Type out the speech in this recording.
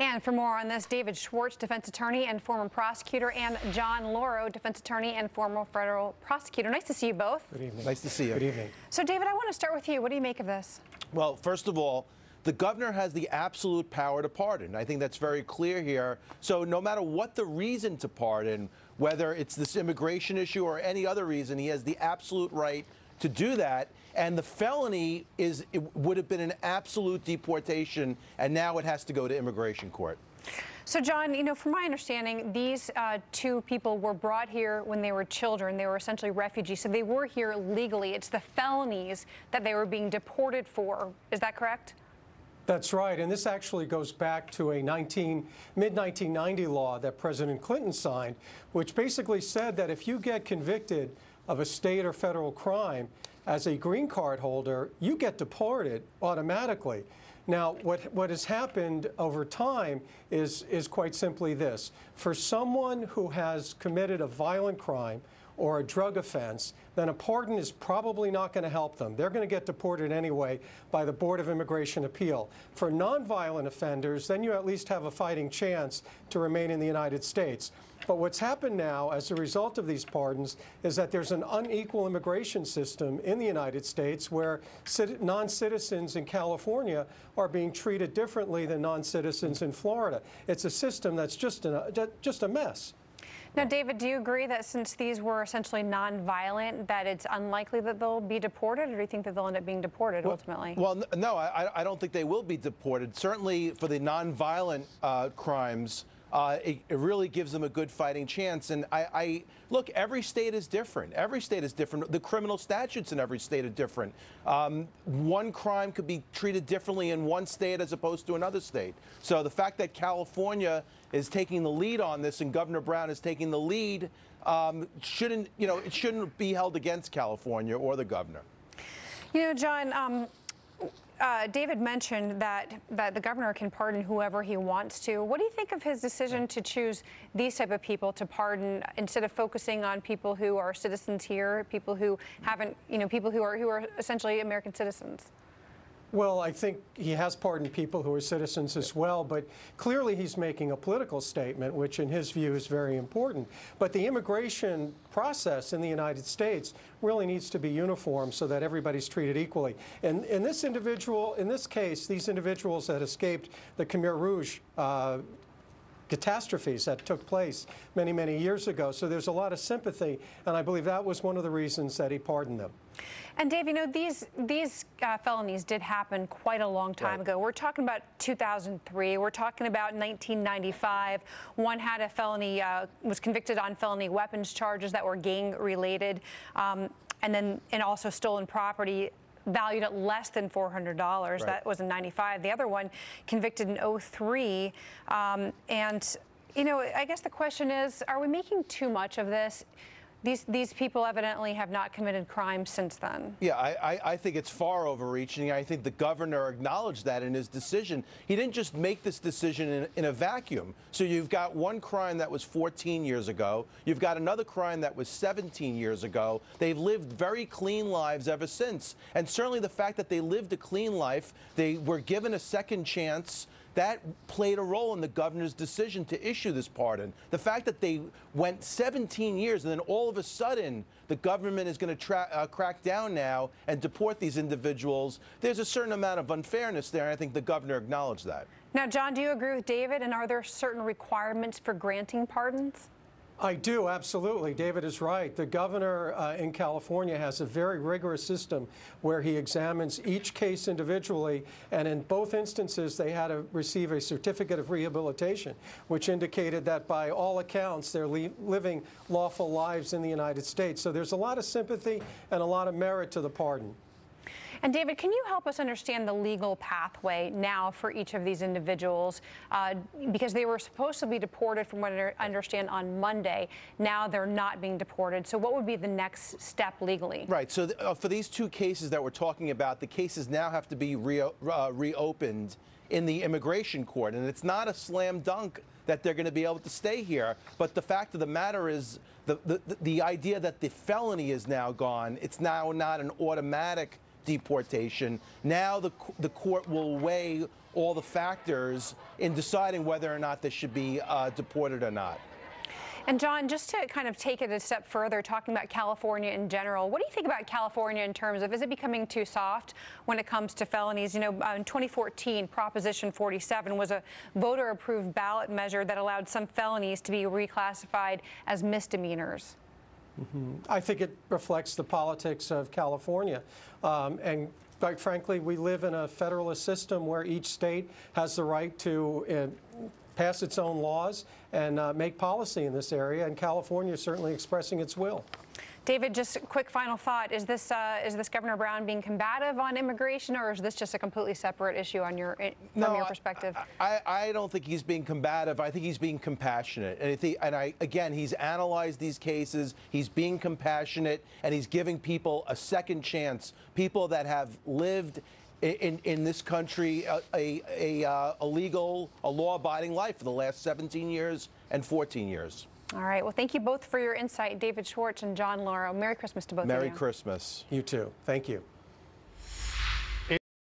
And for more on this, David Schwartz, defense attorney and former prosecutor, and John Lauro, defense attorney and former federal prosecutor. Nice to see you both. Good evening. Nice to see you. Good evening. So, David, I want to start with you. What do you make of this? Well, first of all, the governor has the absolute power to pardon. I think that's very clear here. So no matter what the reason to pardon, whether it's this immigration issue or any other reason, he has the absolute right to do that. And the felony would have been an absolute deportation, and now it has to go to immigration court. So, John, you know, from my understanding, these two people were brought here when they were children. They were essentially refugees, so they were here legally. It's the felonies that they were being deported for. Is that correct? That's right, and this actually goes back to a mid-1990 law that President Clinton signed, which basically said that if you get convicted of a state or federal crime as a green card holder, you get deported automatically. Now, what has happened over time is quite simply this. For someone who has committed a violent crime or a drug offense, then a pardon is probably not going to help them. They're going to get deported anyway by the Board of Immigration Appeal. For nonviolent offenders, then you at least have a fighting chance to remain in the United States. But what's happened now as a result of these pardons is that there's an unequal immigration system in the United States where non-citizens in California are being treated differently than non-citizens in Florida. It's a system that's just a mess. Now, David, do you agree that since these were essentially non-violent, that it's unlikely that they'll be deported, or do you think that they'll end up being deported ultimately? Well, no, I don't think they will be deported. Certainly for the non-violent crimes, it really gives them a good fighting chance. And look, every state is different. Every state is different. The criminal statutes in every state are different. One crime could be treated differently in one state as opposed to another state. So the fact that California is taking the lead on this and Governor Brown is taking the lead shouldn't, it shouldn't be held against California or the governor. You know, John, David mentioned that the governor can pardon whoever he wants to. What do you think of his decision to choose these type of people to pardon instead of focusing on people who are citizens here, people who haven't, people who are essentially American citizens? Well, I think he has pardoned people who are citizens as well, but clearly he's making a political statement, which in his view is very important. But the immigration process in the United States really needs to be uniform so that everybody's treated equally. And in this case, these individuals that escaped the Khmer Rouge catastrophes that took place many, many years ago. So there's a lot of sympathy, and I believe that was one of the reasons that he pardoned them. And Dave, these felonies did happen quite a long time ago. We're talking about 2003. We're talking about 1995. One had a felony, was convicted on felony weapons charges that were gang-related, and also stolen property valued at less than $400. Right. That was in 95. The other one convicted in 03. I guess the question is, are we making too much of this? These people evidently have not committed crimes since then. Yeah, I think it's far overreaching. I think the governor acknowledged that in his decision. He didn't just make this decision in a vacuum. So you've got one crime that was 14 years ago. You've got another crime that was 17 years ago. They've lived very clean lives ever since. And certainly the fact that they lived a clean life, they were given a second chance, that played a role in the governor's decision to issue this pardon. The fact that they went 17 years and then all of a sudden the government is going to crack down now and deport these individuals, there's a certain amount of unfairness there, and I think the governor acknowledged that. Now, John, do you agree with David, and are there certain requirements for granting pardons? I do, absolutely. David is right. The governor in California has a very rigorous system where he examines each case individually, and in both instances they had to receive a certificate of rehabilitation, which indicated that by all accounts they're living lawful lives in the United States. So there's a lot of sympathy and a lot of merit to the pardon. And David, can you help us understand the legal pathway now for each of these individuals? Because they were supposed to be deported, from what I understand, on Monday. Now they're not being deported. So what would be the next step legally? Right. So for these two cases that we're talking about, the cases now have to be reopened in the immigration court. And it's not a slam dunk that they're going to be able to stay here. But the fact of the matter is the idea that the felony is now gone, it's now not an automatic deportation. Now the court will weigh all the factors in deciding whether or not they should be deported or not. And John, just to kind of take it a step further, talking about California in general, what do you think about California in terms of, is it becoming too soft when it comes to felonies? You know, in 2014, Proposition 47 was a voter-approved ballot measure that allowed some felonies to be reclassified as misdemeanors. I think it reflects the politics of California. And quite frankly, we live in a federalist system where each state has the right to pass its own laws and make policy in this area, and California is certainly expressing its will. David, just a quick final thought. Is this Governor Brown being combative on immigration, or is this just a completely separate issue on your perspective? I don't think he's being combative. I think he's being compassionate. And again, he's analyzed these cases. He's being compassionate, and he's giving people a second chance, people that have lived in this country a law-abiding life for the last 17 years and 14 years. All right. Well, thank you both for your insight, David Schwartz and John Lauro. Merry Christmas to both of you. Merry Christmas. You too. Thank you.